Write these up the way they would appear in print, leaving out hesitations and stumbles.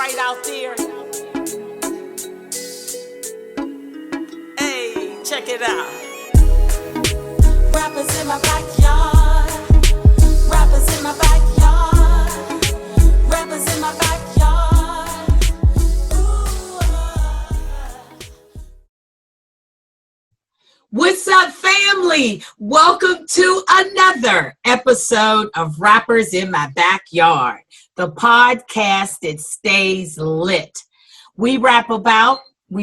right out there. Hey, check it out. Rappers in my backyard. Rappers in my backyard. Rappers in my backyard. Ooh. What's up, family? Welcome to another episode of Rappers in My Backyard, the podcast that stays lit. We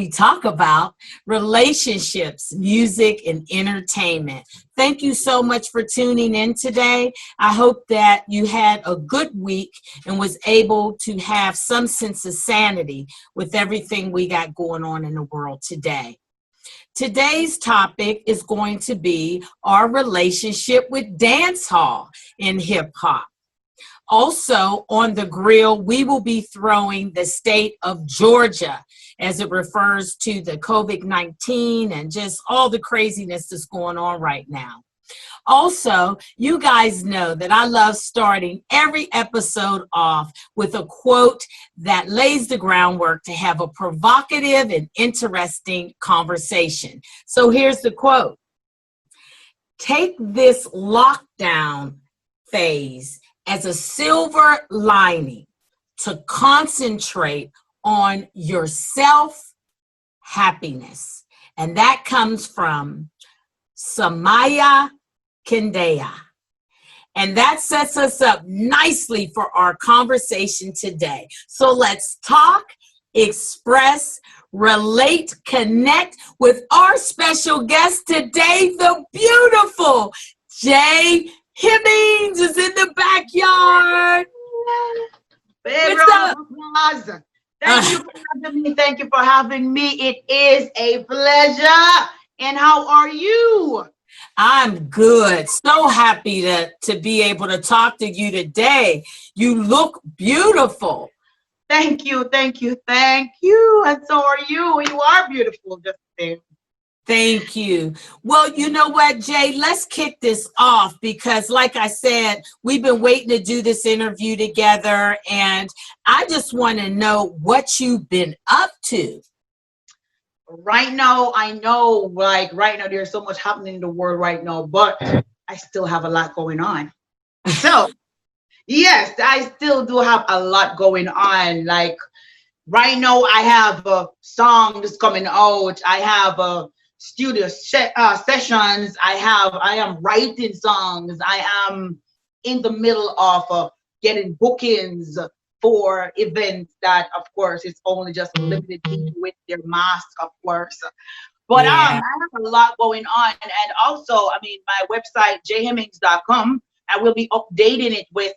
talk about relationships, music, and entertainment. Thank you so much for tuning in today. I hope that you had a good week and was able to have some sense of sanity with everything we got going on in the world today. Today's topic is going to be our relationship with dancehall in hip hop. Also on the grill, we will be throwing the state of Georgia as it refers to the COVID-19 and just all the craziness that's going on right now. Also, you guys know that I love starting every episode off with a quote that lays the groundwork to have a provocative and interesting conversation. So here's the quote. Take this lockdown phase as a silver lining to concentrate on your self-happiness. And that comes from Samaya Kendaya. And that sets us up nicely for our conversation today. So let's talk, express, relate, connect with our special guest today, the beautiful Jae Hemmings is in the backyard. What's up? Thank you for having me. Thank you for having me. It is a pleasure. And how are you? I'm good. So happy to be able to talk to you today. You look beautiful. Thank you, thank you, thank you. And so are you. You are beautiful, just the same. Thank you. Well, you know what, Jay, let's kick this off because like I said, we've been waiting to do this interview together and I just want to know what you've been up to. Right now, I know, right now, there's so much happening in the world right now, but I still have a lot going on. So, yes, I still do have a lot going on. Like, right now, I have songs coming out. I have studio sessions. I am writing songs. I am in the middle of getting bookings for events that, of course, it's only just limited with their mask, of course. But I have a lot going on. And also, I mean, my website, jhemmings.com, I will be updating it with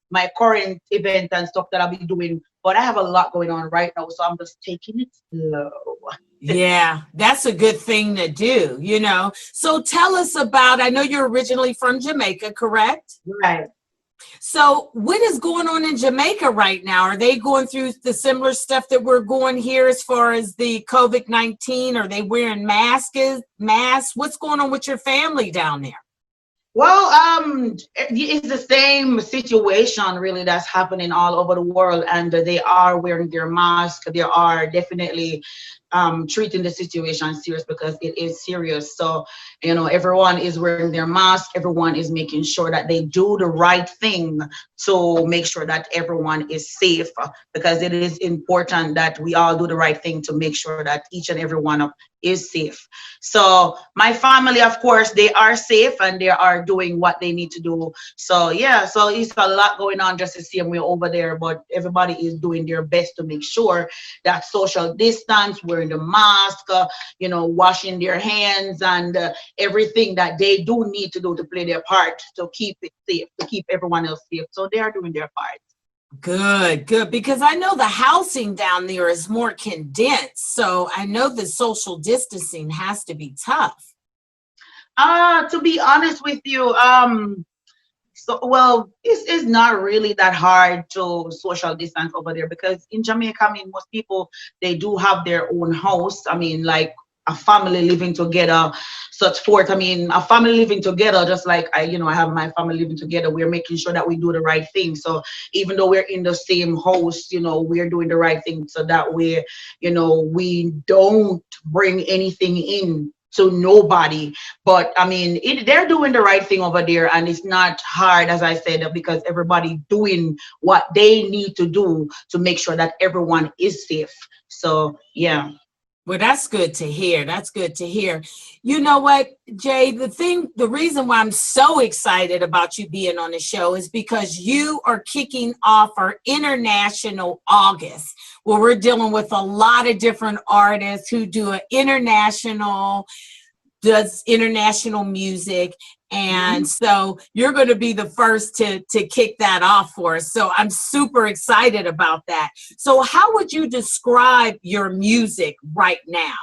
my current event and stuff that I'll be doing. But I have a lot going on right now, so I'm just taking it slow. Yeah, that's a good thing to do, you know. So tell us about, I know you're originally from Jamaica, correct? Right. So what is going on in Jamaica right now? Are they going through the similar stuff that we're going here as far as the COVID-19? Are they wearing masks? What's going on with your family down there? Well, it's the same situation really that's happening all over the world, and they are wearing their mask. They are definitely treating the situation serious because it is serious. So, you know, everyone is wearing their mask. Everyone is making sure that they do the right thing to make sure that everyone is safe, because it is important that we all do the right thing to make sure that each and every one of is safe. So my family, of course, they are safe and they are doing what they need to do. So yeah, so it's a lot going on just the same way over there, but everybody is doing their best to make sure that social distance, wearing the mask, you know, washing their hands and everything that they do need to do to play their part to keep it safe, to keep everyone else safe. So they are doing their part. Good, because I know the housing down there is more condensed. So I know the social distancing has to be tough. To be honest with you, it's not really that hard to social distance over there because in Jamaica, I mean, most people, they do have their own house. I mean, like a family living together, such forth. I mean, a family living together, just like I have my family living together. We're making sure that we do the right thing. So even though we're in the same house, we're doing the right thing so that way, we don't bring anything in to nobody. But I mean, they're doing the right thing over there, and it's not hard, as I said, because everybody doing what they need to do to make sure that everyone is safe. So yeah. Well, that's good to hear. That's good to hear. You know what, Jay, the reason why I'm so excited about you being on the show is because you are kicking off our International August, where we're dealing with a lot of different artists who does international music. And so you're going to be the first to kick that off for us. So I'm super excited about that. So how would you describe your music right now?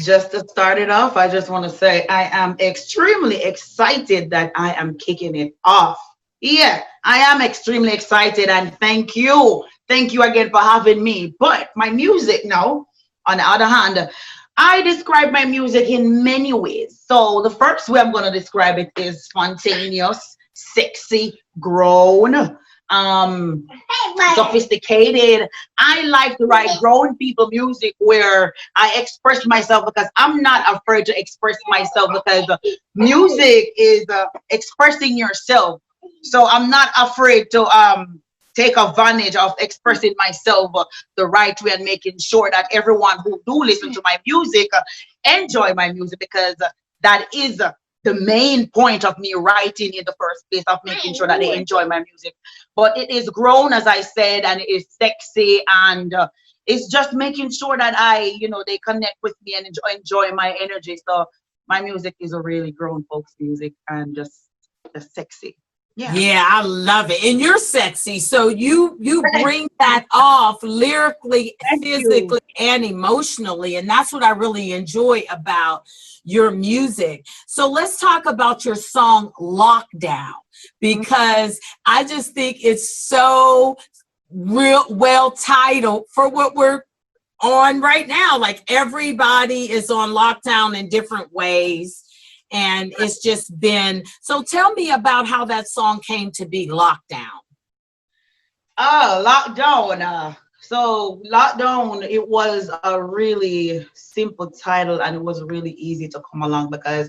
Just to start it off, I just want to say I am extremely excited that I am kicking it off. Yeah, I am extremely excited, and thank you. Thank you again for having me. But my music now, on the other hand, I describe my music in many ways. So the first way I'm going to describe it is spontaneous, sexy, grown, sophisticated. I like to write grown people music where I express myself, because I'm not afraid to express myself, because music is expressing yourself. So I'm not afraid to take advantage of expressing myself the right way, and making sure that everyone who do listen to my music enjoy my music, because that is the main point of me writing in the first place, of making sure that they enjoy my music. But it is grown, as I said, and it is sexy, and it's just making sure that they connect with me and enjoy my energy. So my music is a really grown folks music, and just sexy. Yeah, I love it. And you're sexy. So you bring that off lyrically, physically, and emotionally. And that's what I really enjoy about your music. So let's talk about your song Lockdown, because I just think it's so real well titled for what we're on right now. Like, everybody is on lockdown in different ways. And it's just been, so tell me about how that song came to be, Lockdown. Lockdown. So Lockdown, it was a really simple title, and it was really easy to come along, because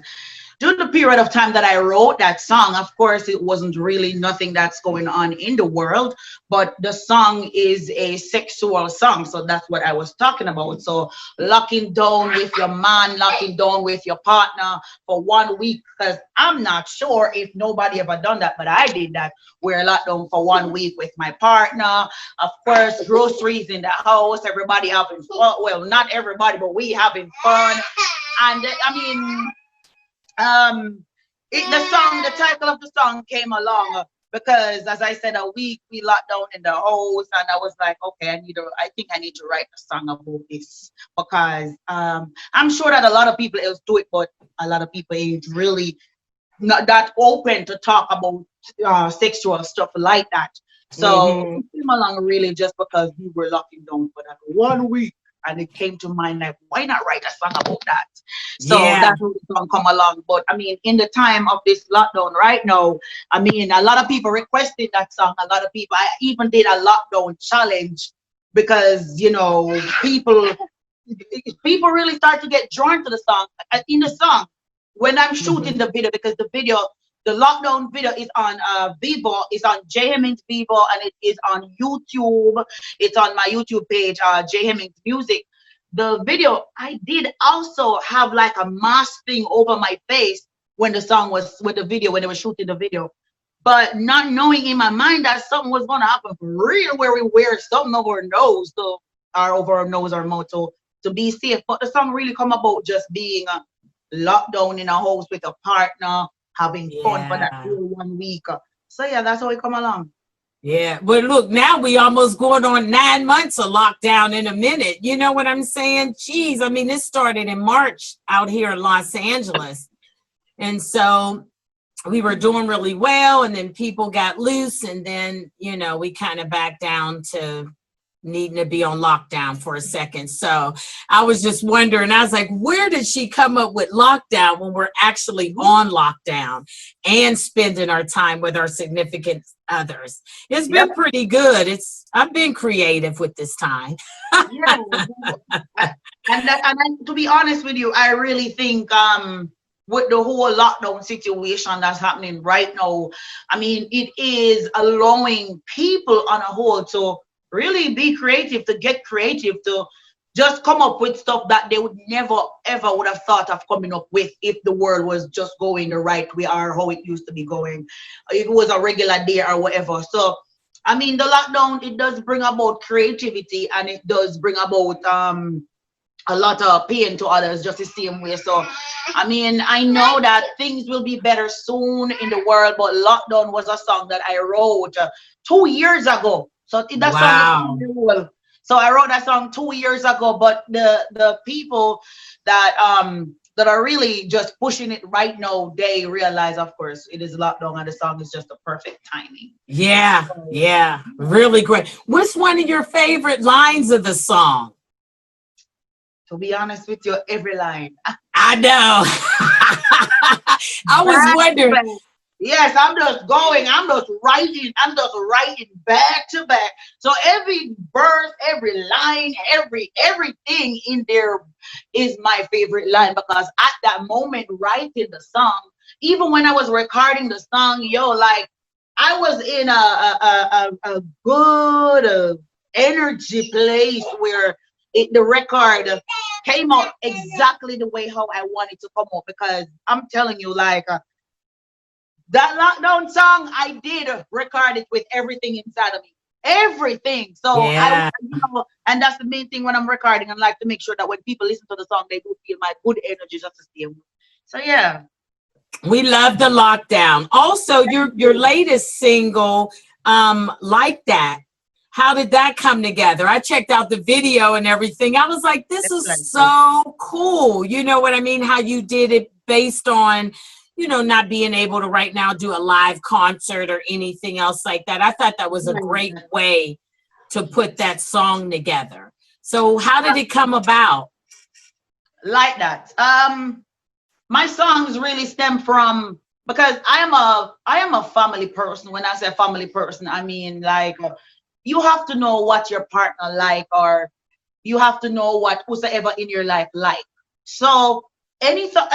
during the period of time that I wrote that song, of course, it wasn't really nothing that's going on in the world, but the song is a sexual song. So that's what I was talking about. So locking down with your man, locking down with your partner for 1 week, because I'm not sure if nobody ever done that, but I did that. We're locked down for 1 week with my partner. Of course, groceries in the house, everybody having fun. Well, not everybody, but we having fun. And I mean, the title of the song came along because, as I said, a week we locked down in the house, and I was like, okay, I think I need to write a song about this, because I'm sure that a lot of people else do it, but a lot of people ain't really not that open to talk about sexual stuff like that. So it came along really just because we were locking down for that 1 week. And it came to mind, like, why not write a song about that? So that's how the song come along. But I mean, in the time of this lockdown right now, I mean, a lot of people requested that song. A lot of people, I even did a lockdown challenge, because people really start to get drawn to the song. In the song, when I'm shooting the video, because the lockdown video is on Vivo, it's on Jae Hemmings Vivo, and it is on YouTube. It's on my YouTube page, Jae Hemmings Music. The video, I did also have like a mask thing over my face when the video, when they were shooting the video. But not knowing in my mind that something was going to happen for real, where we wear something over our nose, over our nose or mouth, to be safe. But the song really come about just being locked down in a house with a partner, having fun for that whole 1 week. So yeah, that's how we come along. Yeah, but look, now we almost going on 9 months of lockdown in a minute. You know what I'm saying? Geez, I mean, this started in March out here in Los Angeles. And so we were doing really well, and then people got loose, and then, we kind of back down to needing to be on lockdown for a second. So I was just wondering, I was like, where did she come up with lockdown when we're actually on lockdown and spending our time with our significant others? It's been Yep. pretty good. I've been creative with this time. Yeah. And to be honest with you, I really think with the whole lockdown situation that's happening right now, I mean, it is allowing people on a whole to really be creative, to get creative, to just come up with stuff that they would never ever would have thought of coming up with if the world was just going the right way or how it used to be going, if it was a regular day or whatever. So I mean, the lockdown, it does bring about creativity, and it does bring about a lot of pain to others just the same way. So I mean, I know that things will be better soon in the world, but lockdown was a song that I wrote 2 years ago. So that song is old. So I wrote that song 2 years ago, but the people that are really just pushing it right now, they realize, of course, it is lockdown and the song is just the perfect timing. Yeah, yeah, really great. What's one of your favorite lines of the song? To be honest with you, every line. I know. I was wondering. Yes, I'm just writing back to back. So every verse, every line, everything in there is my favorite line, because at that moment writing the song, even when I was recording the song, like I was in a good energy place where the record came out exactly the way how I wanted to come out, because I'm telling you, like that lockdown song, I did record it with everything inside of me. Everything. So Yeah. and that's the main thing when I'm recording. I like to make sure that when people listen to the song, they do feel my good energy just to stay. So yeah. We love the lockdown. Also, your latest single, Like That. How did that come together? I checked out the video and everything. I was like, this is so cool. You know what I mean? How you did it based on, not being able to right now do a live concert or anything else like that. I thought that was a great way to put that song together. So how did it come about? Like That. My songs really stem from, because I am a family person. When I say family person, I mean like you have to know what your partner like, or you have to know what whosoever in your life like. So any song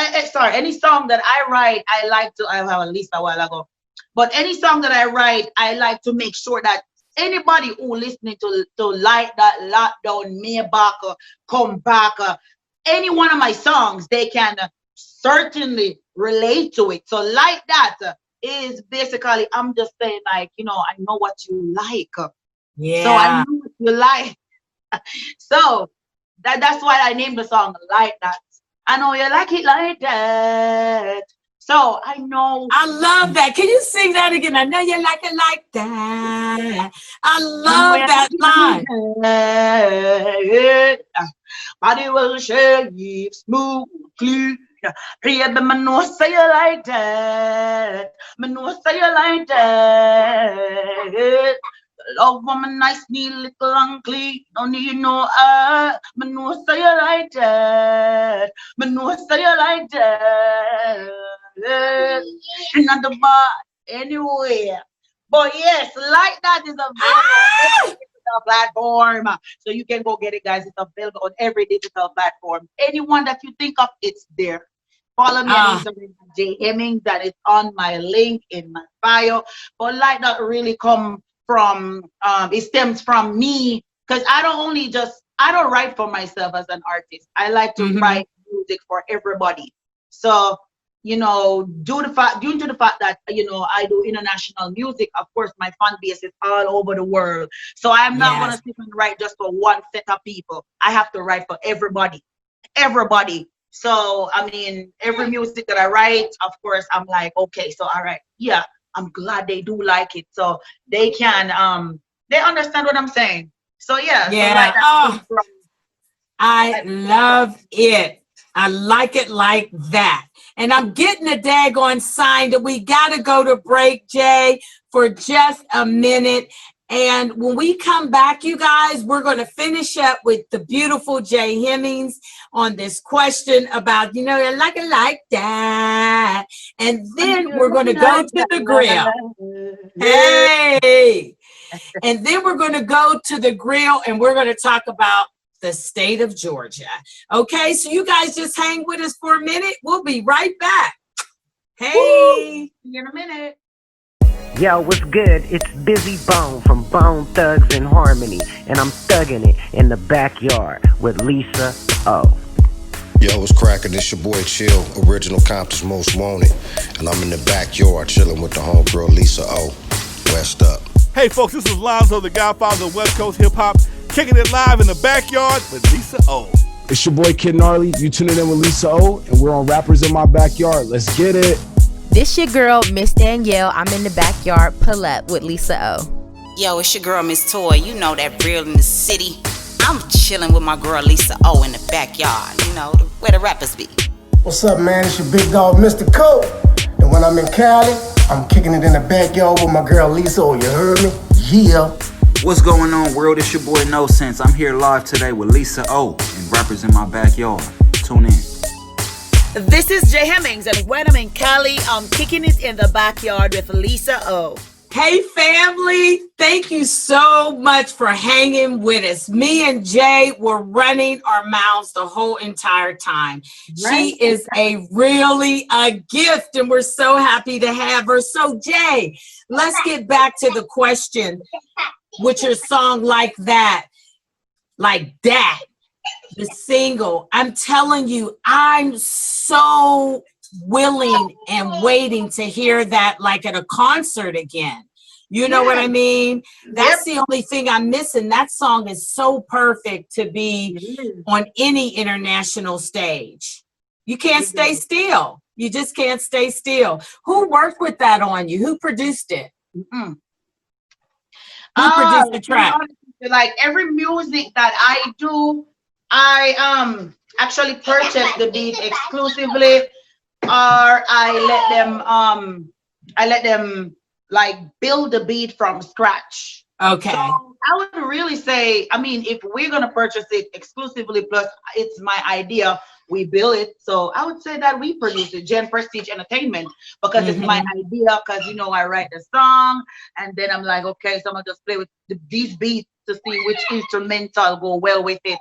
that I write, I have a list a while ago, but any song that I write, I like to make sure that anybody who listening to Like That, Lockdown, Maybach, Come Back, any one of my songs, they can certainly relate to it. So Like That is basically, I'm just saying, like, I know what you like. Yeah. So I know what you like. So that's why I named the song Like That. I know you like it like that. So I know. I love that. Can you sing that again? I know you like it like that. I love that line. Body will shake smooth, clean. Baby, me know say you like that. Me know say you like that. Love woman nice, neat, little and clean. Don't need no me know say you like that. Me know say you like that. Not the bar anywhere. But yes, Like That is available on every digital platform. So you can go get it, guys. It's available on every digital platform. Anyone that you think of, it's there. Follow me on Instagram, Jae Hemmings. That is on my link in my bio. But Like That really come from, it stems from me, because I don't write for myself as an artist. I like to write music for everybody. So due to the fact that I do international music, of course my fan base is all over the world. So I'm not gonna sit and write just for one set of people. I have to write for everybody. So I mean, every music that I write, of course, I'm like, okay, so all right, yeah, I'm glad they do like it, so they can they understand what I'm saying. So yeah. So Like That I love it. I like it like that. And I'm getting a daggone sign that we got to go to break, Jay, for just a minute. And when we come back, you guys, we're going to finish up with the beautiful Jae Hemmings on this question about, I like that. And then we're going to go to the grill. Hey. And then we're going to go to the grill and we're going to talk about the state of Georgia. Okay, so you guys just hang with us for a minute. We'll be right back. Hey. See you in a minute. Yo, what's good? It's Busy Bone from Bone Thugs in Harmony, and I'm thugging it in the backyard with Lisa O. Yo, what's cracking? This your boy Chill, original Compton's Most Wanted, and I'm in the backyard chilling with the homegirl Lisa O. West up. Hey folks, this is Lonzo, the godfather of West Coast hip hop, kicking it live in the backyard with Lisa O. It's your boy Kid Gnarly. You tuning in with Lisa O, and we're on Rappers in My Backyard. Let's get it. This your girl, Miss Danielle. I'm in the backyard. Pull up with Lisa O. Yo, it's your girl, Miss Toy. You know that real in the city. I'm chilling with my girl, Lisa O, in the backyard. You know, where the rappers be. What's up, man? It's your big dog, Mr. Cole. And when I'm in Cali, I'm kicking it in the backyard with my girl, Lisa O. You heard me? Yeah. What's going on, world? It's your boy, No Sense. I'm here live today with Lisa O and Rappers in My Backyard. Tune in. This is Jae Hemmings, and when I'm in Cali, I'm kicking it in the backyard with Lisa O. Hey, family. Thank you so much for hanging with us. Me and Jay were running our mouths the whole entire time. Right. She is really a gift, and we're so happy to have her. So, Jay, let's get back to the question with your song Like That. The single. I'm telling you, I'm so willing and waiting to hear that like at a concert again. You know what I mean? That's the only thing I'm missing. That song is so perfect to be on any international stage. You can't stay still. You just can't stay still. Who worked with that on you? Who produced it? Who produced the track? Like every music that I do, I actually purchase the beat exclusively, or I let them like build the beat from scratch. Okay. So I would really say, I mean, if we're gonna purchase it exclusively, plus it's my idea, we build it. So I would say that we produce it, Gen Prestige Entertainment, because it's my idea. Because I write the song, and then I'm like, okay, so I'm gonna just play with these beats to see which instrumental go well with it.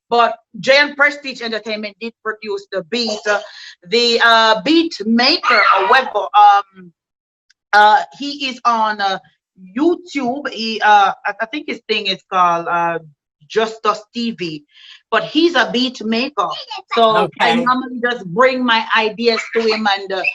But Gen Prestige Entertainment did produce the beat. The beat maker, however, he is on YouTube. I think his thing is called Just Us TV, but he's a beat maker. So I normally just bring my ideas to him, and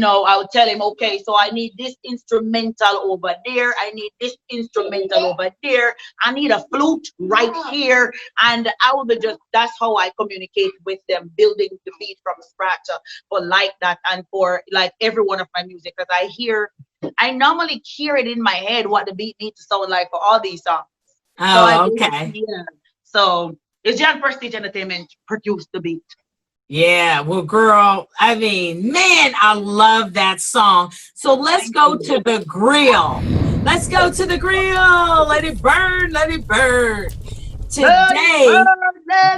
I'll tell him, okay, so I need this instrumental over there. I need this instrumental over there. I need a flute right here. And I will be that's how I communicate with them, building the beat from scratch for like that and for like every one of my music. Because I normally hear it in my head what the beat needs to sound like for all these songs. Oh, okay. So it's Gen Prestige Entertainment produced the beat. Yeah, well, girl, I mean, man, I love that song. So let's go to the grill. Let's go to the grill. Let it burn. Let it burn. Today,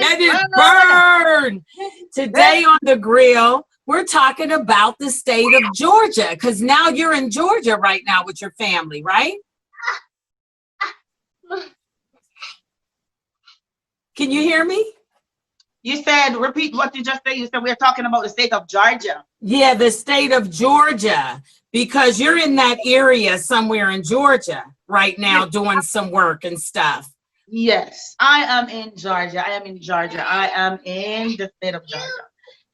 let it burn. Today on the grill, we're talking about the state of Georgia, because now you're in Georgia right now with your family, right? Can you hear me? You said, repeat what you just said. You said we're talking about the state of Georgia. Yeah, the state of Georgia, because you're in that area somewhere in Georgia right now doing some work and stuff. Yes, I am in Georgia. I am in Georgia. I am in the state of Georgia.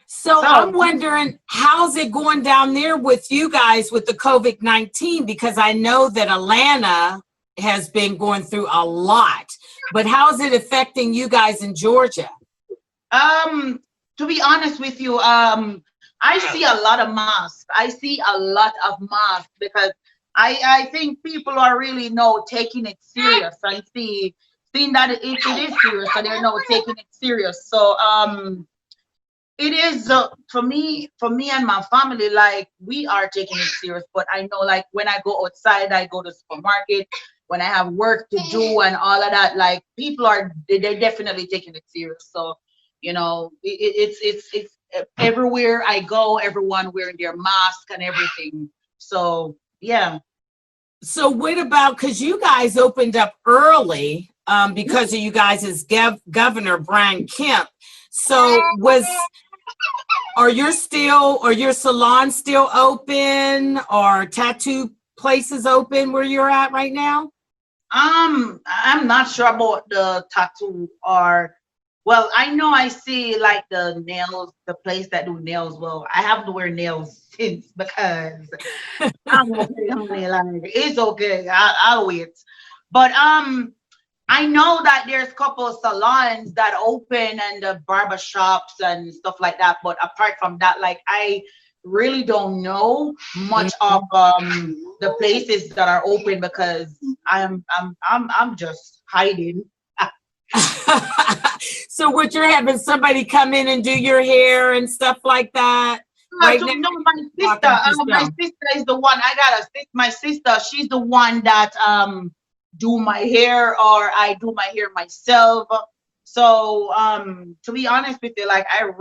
So I'm wondering, how's it going down there with you guys with the COVID-19? Because I know that Atlanta has been going through a lot, but how is it affecting you guys in Georgia? To be honest with you, I see a lot of masks. I see a lot of masks because I think people are really now taking it serious. I seeing that it is serious, so they're now taking it serious. So It is for me and my family, like we are taking it serious. But I know, like when I go outside, I go to supermarket, when I have work to do and all of that, like people are they're definitely taking it serious. So it's everywhere I go, everyone wearing their mask and everything. So yeah. So what about, because you guys opened up early because of you guys' Governor Brian Kemp. So are your salons still open, or tattoo places open where you're at right now? I'm not sure about the tattoo or, well, I know I see like the nails, the place that do nails. Well, I have to wear nails since because I'm okay, honey. Like it's okay. I'll wait. But I know that there's a couple of salons that open and the barber shops and stuff like that. But apart from that, like I really don't know much of the places that are open because I'm just hiding. So what, you're having somebody come in and do your hair and stuff like that? Right now? No, my sister is the one. I got a my sister. She's the one that do my hair, or I do my hair myself. So to be honest with you, like I'm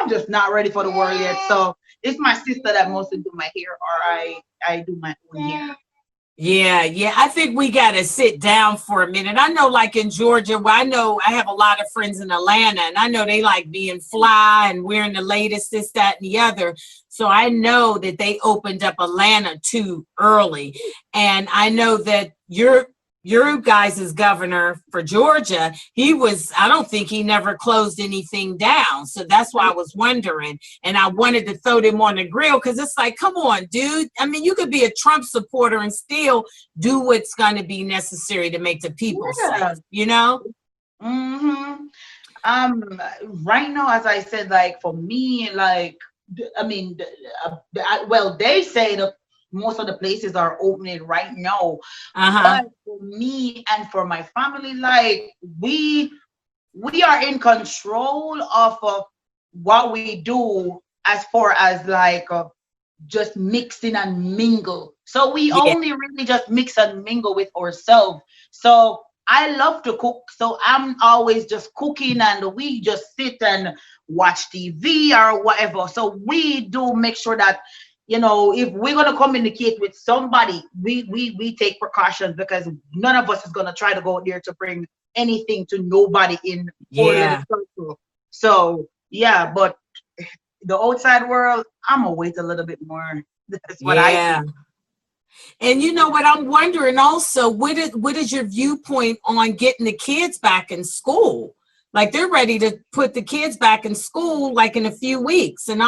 just not ready for the world yet. So it's my sister that mostly do my hair, or I do my own hair. Yeah. I think we got to sit down for a minute. I know, like in Georgia, where I know I have a lot of friends in Atlanta, and I know they like being fly and wearing the latest, this, that, and the other. So I know that they opened up Atlanta too early. And I know that your guys' governor for Georgia, I don't think he never closed anything down. So that's why I was wondering. And I wanted to throw them on the grill because it's like, come on, dude. I mean, you could be a Trump supporter and still do what's going to be necessary to make the people safe, you know? Mm-hmm. Right now, as I said, like for me, like, I mean, well, they say that most of the places are opening right now. But for me and for my family, like we are in control of what we do as far as like just mixing and mingle. So we only really just mix and mingle with ourselves. So I love to cook, so I'm always just cooking, and we just sit and watch TV or whatever. So we do make sure that, if we're gonna communicate with somebody, we take precautions, because none of us is gonna try to go there to bring anything to nobody in our circle. So yeah, but the outside world, I'm gonna wait a little bit more. That's what I think. And you know what I'm wondering also, what is your viewpoint on getting the kids back in school? Like they're ready to put the kids back in school like in a few weeks, and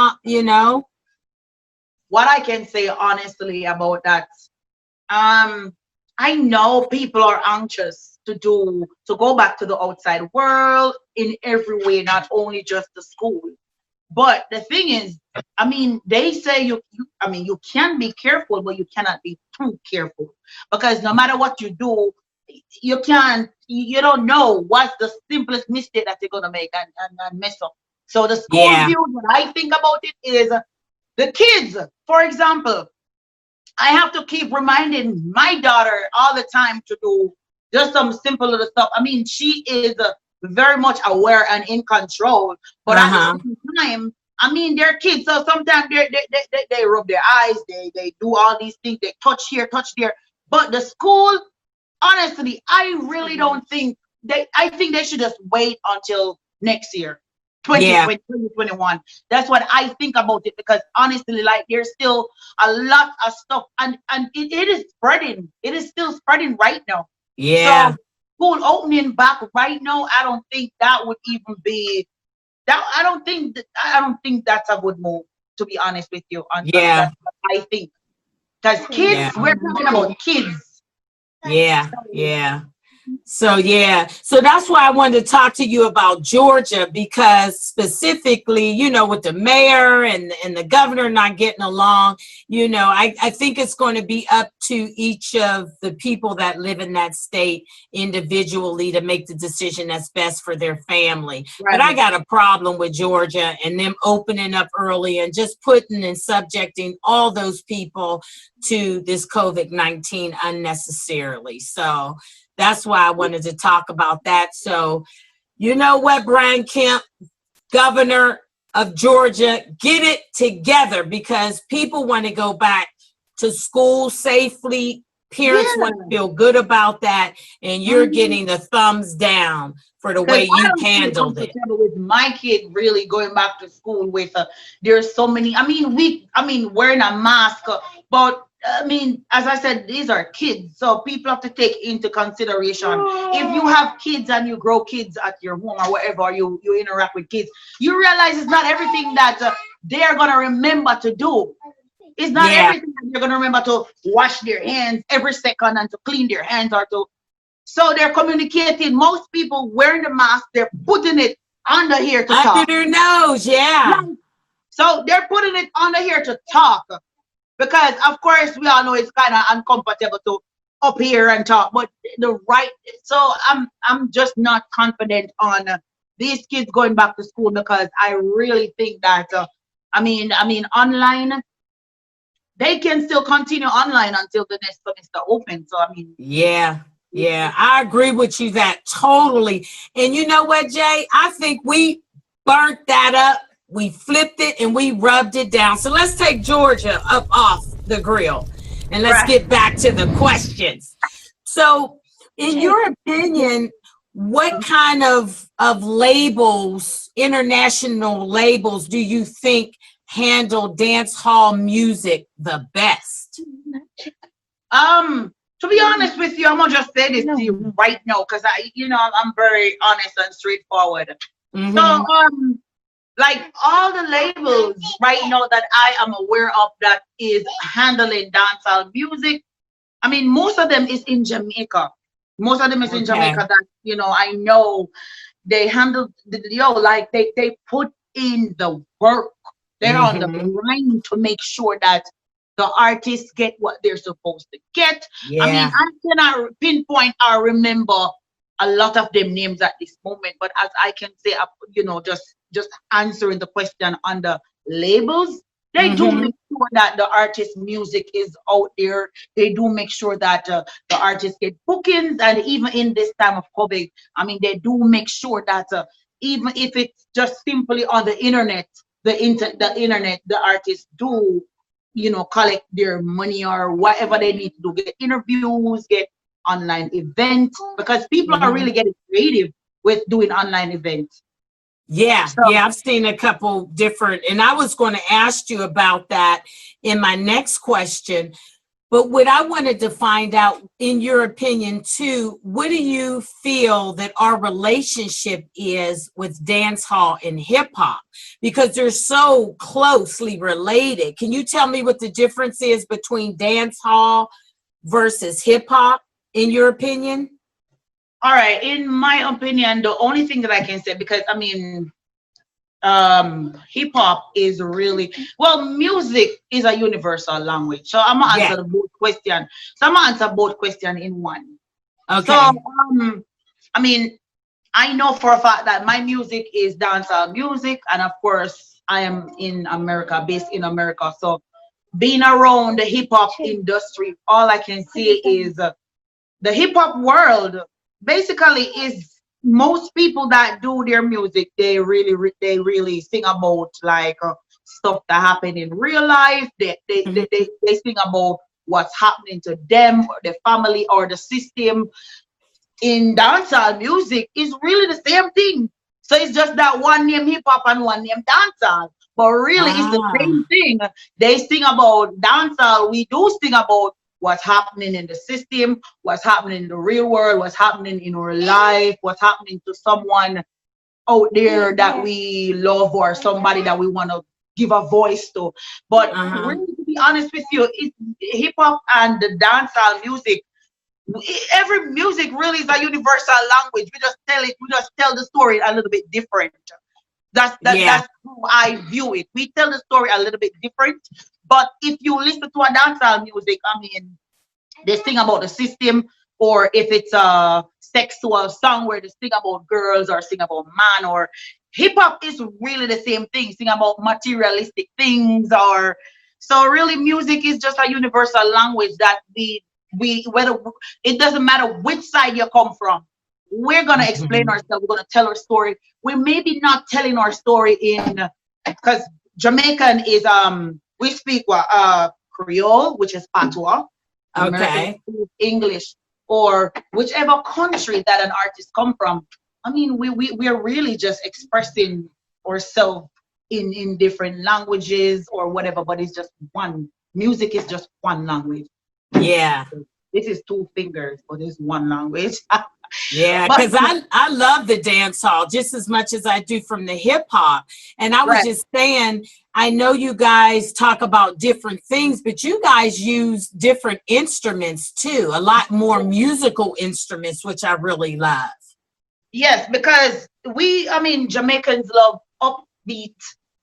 what I can say honestly about that, I know people are anxious to go back to the outside world in every way, not only just the school. But the thing is, I mean, they say you can be careful, but you cannot be too careful, because no matter what you do, you don't know what's the simplest mistake that you're gonna make and mess up. So the school view that I think about it is the kids. For example, I have to keep reminding my daughter all the time to do just some simple little stuff. I mean, she is very much aware and in control, but at the same time, I mean, they're kids, so sometimes they rub their eyes, they do all these things, they touch here, touch there. But the school, honestly, I really don't think I think they should just wait until next year. 2021. That's what I think about it, because honestly, like there's still a lot of stuff, and it is spreading. It is still spreading right now. So school opening back right now, I don't think that would even be that. I don't think that's a good move, to be honest with you. That's what I think, because kids, we're talking about kids. Yeah. So yeah, so that's why I wanted to talk to you about Georgia, because specifically, with the mayor and the governor not getting along, I think it's going to be up to each of the people that live in that state individually to make the decision that's best for their family. Right. But I got a problem with Georgia and them opening up early and just putting and subjecting all those people to this COVID-19 unnecessarily. So that's why I wanted to talk about that. So, you know what, Brian Kemp, governor of Georgia, get it together, because people want to go back to school safely. Parents want to feel good about that. And you're getting the thumbs down for the way you handled it. With my kid really going back to school with, there's so many, wearing a mask, but as I said, these are kids, so people have to take into consideration. If you have kids and you grow kids at your home or wherever you interact with kids, you realize it's not everything that they're going to remember to do. It's not everything that they're going to remember to wash their hands every second and to clean their hands so they're communicating. Most people wearing the mask, they're putting it under here to talk. Under their nose, yeah. So they're putting it under here to talk. Because of course we all know it's kind of uncomfortable to up here and talk, but so I'm just not confident on these kids going back to school, because I really think that online, they can still continue online until the next semester opens. So yeah, I agree with you that totally. And you know what, Jay? I think we burnt that up. We flipped it and we rubbed it down. So let's take Georgia up off the grill and let's get back to the questions. So in your opinion, what kind of labels, international labels, do you think handle dance hall music the best? To be honest with you, I'm gonna just say this to you right now, because I'm very honest and straightforward. Mm-hmm. So like all the labels right now that I am aware of that is handling dancehall music, most of them is in Jamaica. Most of them is in Jamaica that, I know they handle, they put in the work. They're on the grind to make sure that the artists get what they're supposed to get. Yeah. I cannot pinpoint or remember a lot of them names at this moment, but as I can say, just answering the question on the labels, they do make sure that the artist music is out there. They do make sure that the artists get bookings, and even in this time of COVID, they do make sure that even if it's just simply on the internet, the artists do, collect their money or whatever they need to do, get interviews, get online events, because people are really getting creative with doing online events. Yeah, I've seen a couple different, and I was going to ask you about that in my next question. But what I wanted to find out, in your opinion too, what do you feel that our relationship is with dance hall and hip hop? Because they're so closely related. Can you tell me what the difference is between dance hall versus hip hop, in your opinion? All right, in my opinion, the only thing that I can say, because hip hop is really, music is a universal language. So I'm gonna answer both questions. So I'm gonna answer both questions in one. Okay. So I know for a fact that my music is dancehall music, and of course I am in America, based in America. So being around the hip hop industry, all I can say is the hip hop world basically is, most people that do their music, they really sing about stuff that happen in real life. They sing about what's happening to them or their family or the system. In dancehall music is really the same thing. So it's just that one name hip hop and one name dancehall, but really it's the same thing. They sing about dancehall. We do sing about what's happening in the system, what's happening in the real world, what's happening in our life, what's happening to someone out there that we love or somebody that we want to give a voice to. But really, to be honest with you, hip hop and the dancehall music every music really is a universal language. We just tell it. We just tell the story a little bit different. That's how I view it. We tell the story a little bit different. But if you listen to a dancehall music, I mean, they sing about the system, or if it's a sexual song where they sing about girls or sing about man, or hip hop is really the same thing, sing about materialistic things, or so really music is just a universal language that we whether it doesn't matter which side you come from, we're gonna explain ourselves, we're gonna tell our story. We're maybe not telling our story in, because Jamaican is we speak what Creole, which is patois. Okay. American English, or whichever country that an artist come from. I mean, we are really just expressing ourselves in different languages or whatever, but it's just one. Music is just one language. Yeah. This is two fingers, but it's one language. Yeah, because I love the dance hall just as much as I do from the hip hop. And I was just saying, I know you guys talk about different things, but you guys use different instruments too, a lot more musical instruments, which I really love. Yes, because Jamaicans love upbeat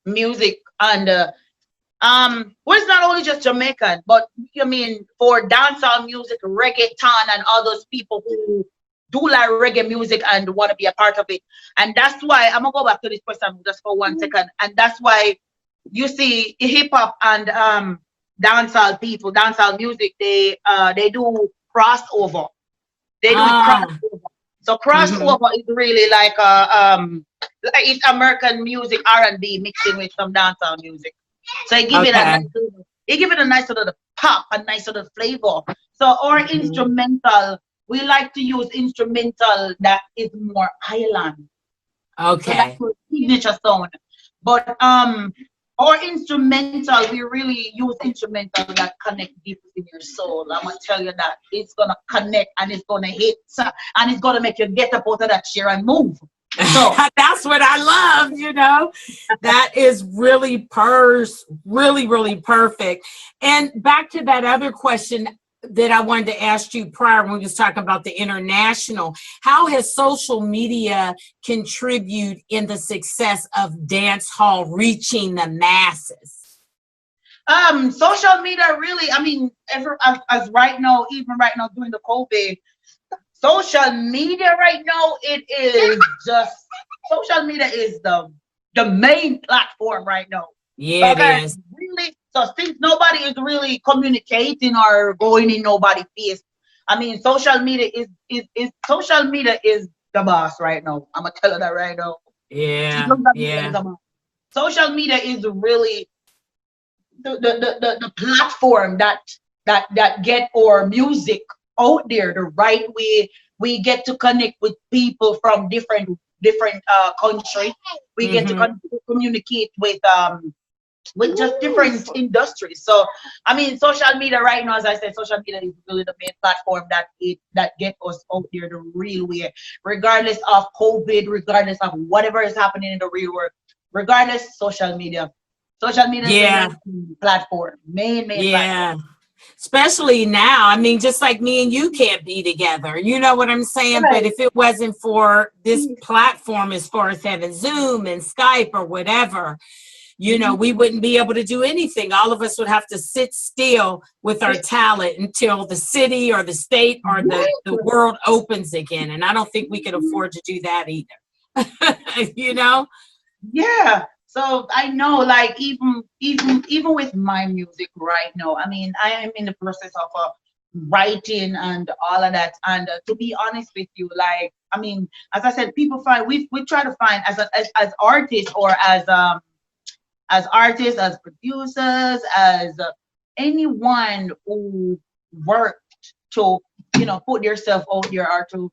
music, and well, it's not only just Jamaican, but I mean, for dancehall music, reggaeton, and all those people who do like reggae music and want to be a part of it. And that's why I'm gonna go back to this question just for 1 second. And that's why you see hip hop and dancehall people, dancehall music, they do crossover. They do crossover. So crossover is really like it's American music, R&B mixing with some dancehall music. So it give it a nice little pop, a nice little flavor. So our instrumental, we like to use instrumental that is more island. Okay. So that's our signature sound. But our instrumental, we really use instrumental that connect deep in your soul. I'm gonna tell you that it's gonna connect and it's gonna hit and it's gonna make you get up out of that chair and move. So that's what I love, that is really really perfect. And back to that other question that I wanted to ask you prior when we was talking about the international, how has social media contribute in the success of dance hall reaching the masses? Social media really, I mean, as right now, even right now during the COVID, social media right now, social media is the main platform right now. Yeah, it is. Really, so since nobody is really communicating or going in nobody's face, I mean, social media is the boss right now. I'm gonna tell you that right now. Yeah. Social media is really the platform that get our music out there the right way. We get to connect with people from different countries. We get to communicate with just different industries. So I mean, social media right now, as I said, social media is really the main platform that get us out there the real way, regardless of COVID, regardless of whatever is happening in the real world. Regardless, social media is the main platform, main platform. Especially now, I mean, just like me and you can't be together, you know what I'm saying? But if it wasn't for this platform, as far as having Zoom and Skype or whatever, we wouldn't be able to do anything. All of us would have to sit still with our talent until the city or the state or the world opens again. And I don't think we can afford to do that either. Yeah. So I know, like, even with my music right now, I mean, I am in the process of writing and all of that. And to be honest with you, like, I mean, as I said, people find we try to find as artists or as artists, as producers, as anyone who worked to put yourself out there or to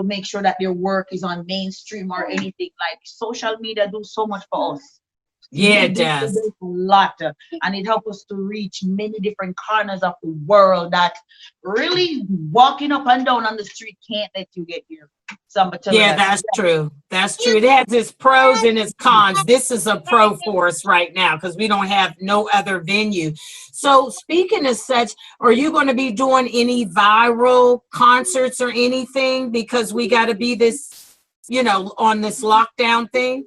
make sure that their work is on mainstream or anything. Like, social media do so much for us. Yeah, it does. A lot, and it helps us to reach many different corners of the world that really walking up and down on the street can't let you get here. Yeah, that's true. That's true. It has its pros and its cons. This is a pro for us right now because we don't have no other venue. So speaking of such, are you going to be doing any viral concerts or anything? Because we got to be this, on this lockdown thing.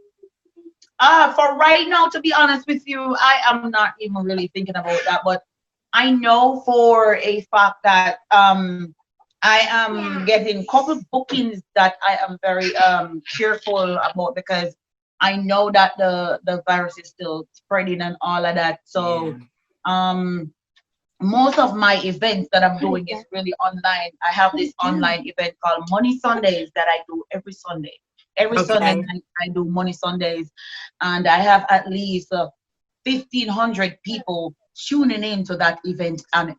For right now, to be honest with you, I am not even really thinking about that. But I know for a fact that I am getting a couple bookings that I am very careful about because I know that the virus is still spreading and all of that. So most of my events that I'm doing is really online. I have this online event called Money Sundays that I do every Sunday. Every Sunday night I do Money Sundays, and I have at least 1,500 people tuning into that event. And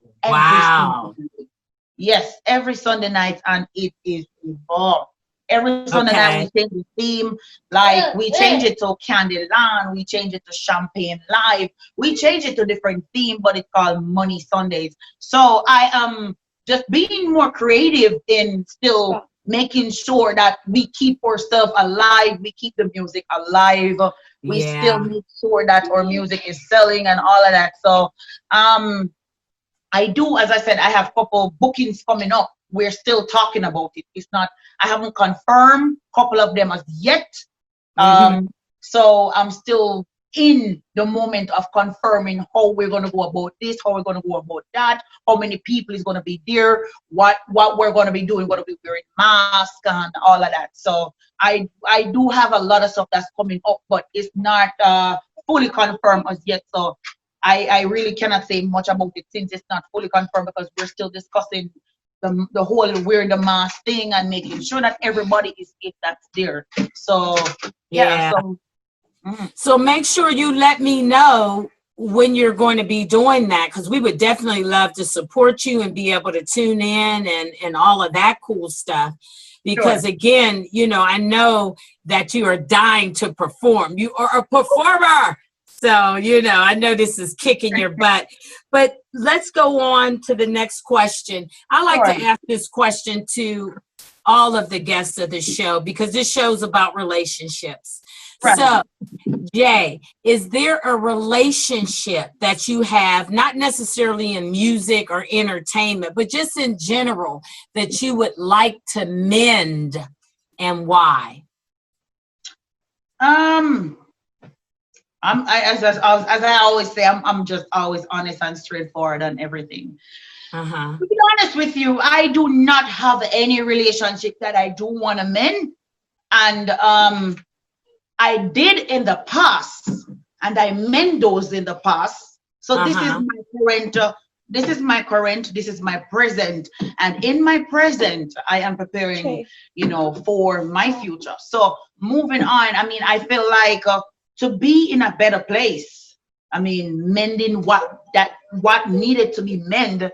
every Sunday night, and it is evolved. Every Sunday night we change the theme, like we change it to Candyland, we change it to Champagne Live, we change it to different theme, but it's called Money Sundays. So I am just being more creative in still making sure that we keep our stuff alive, we keep the music alive, we still make sure that our music is selling and all of that. So I do, as I said, I have a couple bookings coming up. We're still talking about it. It's not, I haven't confirmed a couple of them as yet. So I'm still in the moment of confirming how we're going to go about this, how we're going to go about that, how many people is going to be there, what we're going to be doing, going to be wearing masks and all of that. So I do have a lot of stuff that's coming up, but it's not fully confirmed as yet. So I really cannot say much about it since it's not fully confirmed because we're still discussing the whole wearing the mask thing and making sure that everybody is if that's there. So so make sure you let me know when you're going to be doing that, because we would definitely love to support you and be able to tune in and all of that cool stuff. Because again, I know that you are dying to perform. You are a performer. So, I know this is kicking your butt. But let's go on to the next question. I like to ask this question to all of the guests of the show because this show's about relationships. So, Jae, is there a relationship that you have, not necessarily in music or entertainment, but just in general, that you would like to mend, and why? As I always say, I'm just always honest and straightforward on everything. To be honest with you, I do not have any relationship that I do want to mend, and I did in the past, and I mend those in the past. So this is my current. This is my current. This is my present, and in my present, I am preparing, for my future. So moving on. I mean, I feel like. To be in a better place, I mean, mending what needed to be mended,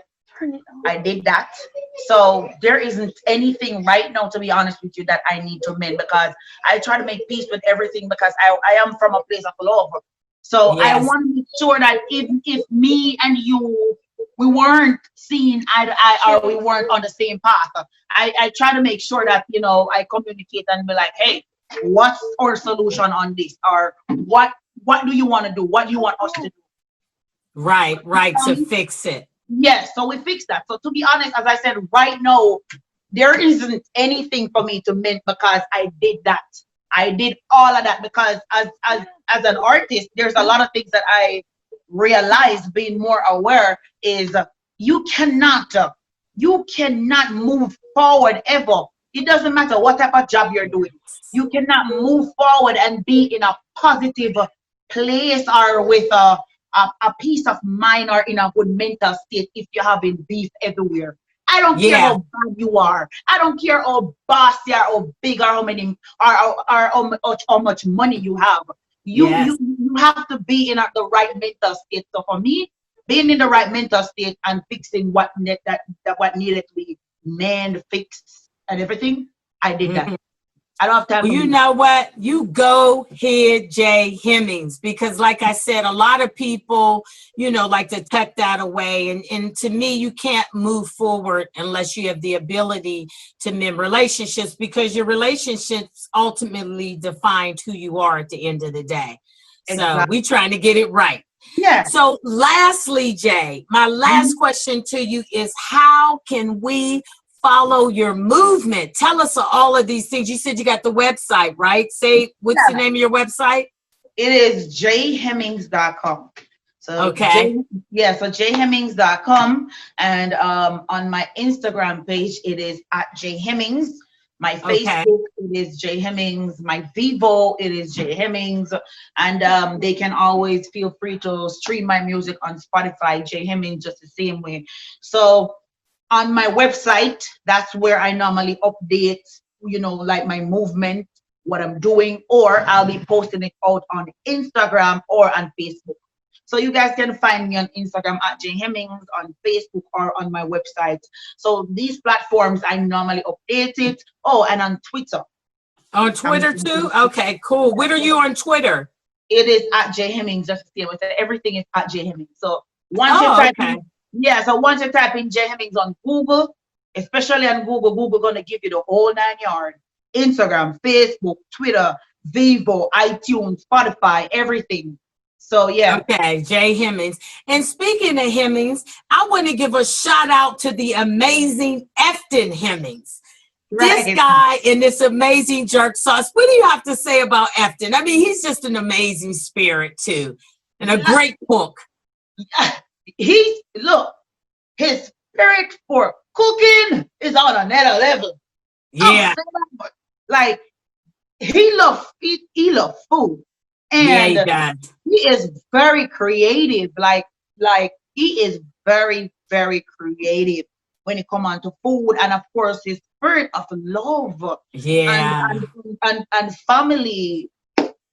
I did that. So there isn't anything right now, to be honest with you, that I need to mend because I try to make peace with everything because I am from a place of love. So I want to make sure that if me and you, we weren't seeing eye to eye or we weren't on the same path, I try to make sure that, I communicate and be like, hey, what's our solution on this, or what do you want to do, what do you want us to do, right to fix it. Yes, so we fix that. So to be honest, as I said, right now there isn't anything for me to mend because I did that. I did all of that because as an artist, there's a lot of things that I realized, being more aware, is you cannot move forward ever. It doesn't matter what type of job you're doing. You cannot move forward and be in a positive place or with a peace of mind or in a good mental state if you're having beef everywhere. I don't care how bad you are. I don't care how boss you are, how big or how many or how much money you have. You have to be in the right mental state. So for me, being in the right mental state and fixing what needed to be mended, fixed, and everything, I did that. I don't have time Well, for you music. know what? You go ahead, Jae Hemmings, because like I said, a lot of people, like to tuck that away. And to me, you can't move forward unless you have the ability to mend relationships, because your relationships ultimately define who you are at the end of the day. So Exactly. we trying to get it right. Yeah. So lastly, Jay, my last question to you is, how can we follow your movement? Tell us all of these things. You said you got the website, right? Say, what's the Yeah. name of your website? It is jhemmings.com. So Okay. so jhemmings.com. And on my Instagram page, it is at Jae Hemmings. My Okay. Facebook, it is Jae Hemmings. My Vivo, it is Jae Hemmings. And they can always feel free to stream my music on Spotify, Jae Hemmings, just the same way. So on my website, that's where I normally update, like my movement, what I'm doing, or I'll be posting it out on Instagram or on Facebook. So you guys can find me on Instagram at Jae Hemmings, on Facebook, or on my website. So these platforms, I normally update it. Oh, and on Twitter. On Twitter too? Okay, cool. What are you on Twitter? It is at Jae Hemmings, just the same. Everything is at Jae Hemmings. So once you Oh, type okay. so once you type in Jae Hemmings on Google, especially on Google gonna give you the whole 9 yards. Instagram, Facebook, Twitter, Vivo, iTunes, Spotify, everything. So yeah. Okay, Jae Hemmings. And speaking of Hemmings, I want to give a shout out to the amazing Efton Hemmings. This Right. guy in this amazing jerk sauce. What do you have to say about Efton? I mean, he's just an amazing spirit too, and a great cook. His spirit for cooking is on another level. Yeah. Like he love food, Yeah, and he does. he is very creative. Like he is very, very creative when it comes on to food, and of course his spirit of love and Yeah. and family.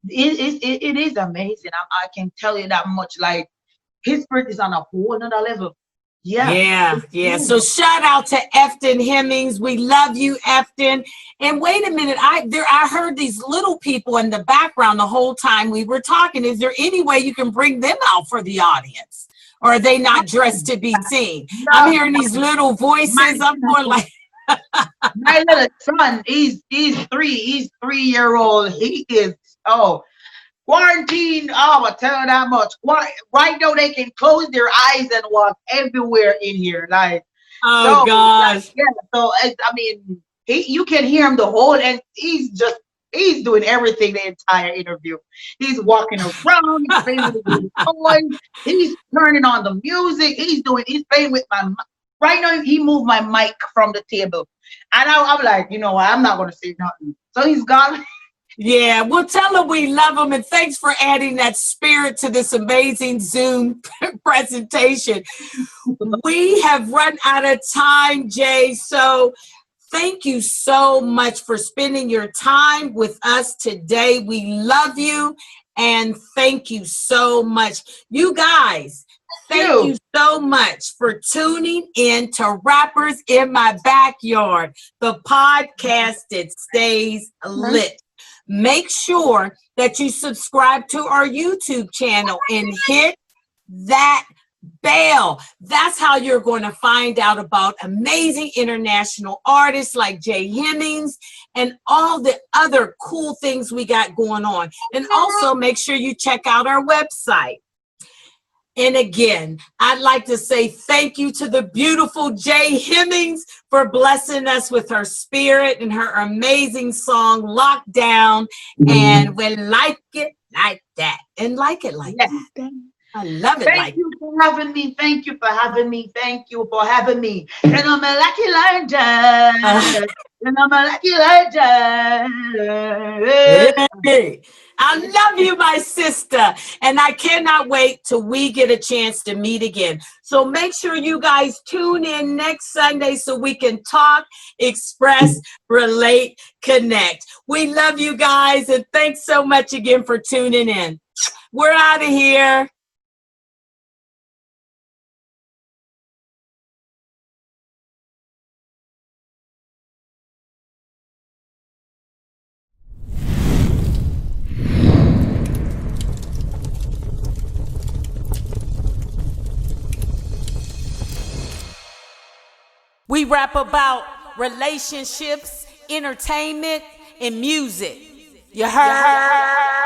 It is amazing. I can tell you that much. Like his spirit is on a whole another level. Yeah. Yeah. So shout out to Efton Hemmings. We love you, Efton. And wait a minute, I heard these little people in the background the whole time we were talking. Is there any way you can bring them out for the audience? Or are they not dressed to be seen? I'm No, hearing these little voices. I'm going like, my little son, he's 3. He's 3-year-old. He is quarantine. Oh, I tell you that much. Right now they can close their eyes and walk everywhere in here. Like oh so, gosh. yeah. So I mean, you can hear him the whole, and he's doing everything the entire interview. He's walking around. He's playing with his toys. He's turning on the music. He's playing with my. Right now, he moved my mic from the table, and I'm like, I'm not gonna say nothing. So he's gone. Yeah, we'll tell them we love them, and thanks for adding that spirit to this amazing Zoom presentation. We have run out of time, Jay. So thank you so much for spending your time with us today. We love you, and thank you so much. You guys, thank you so much for tuning in to Rappers in My Backyard, the podcast that stays lit. Make sure that you subscribe to our YouTube channel and hit that bell. That's how you're going to find out about amazing international artists like Jae Hemmings and all the other cool things we got going on. And also make sure you check out our website. And again, I'd like to say thank you to the beautiful Jae Hemmings for blessing us with her spirit and her amazing song, Lockdown. And we like it like that. And like it like that. I love it. Thank you for having me. Thank you for having me. Thank you for having me. And I'm a lucky like that. And I'm a lucky like that. Hey, I love you, my sister. And I cannot wait till we get a chance to meet again. So make sure you guys tune in next Sunday so we can talk, express, relate, connect. We love you guys. And thanks so much again for tuning in. We're out of here. We rap about relationships, entertainment, and music. You heard?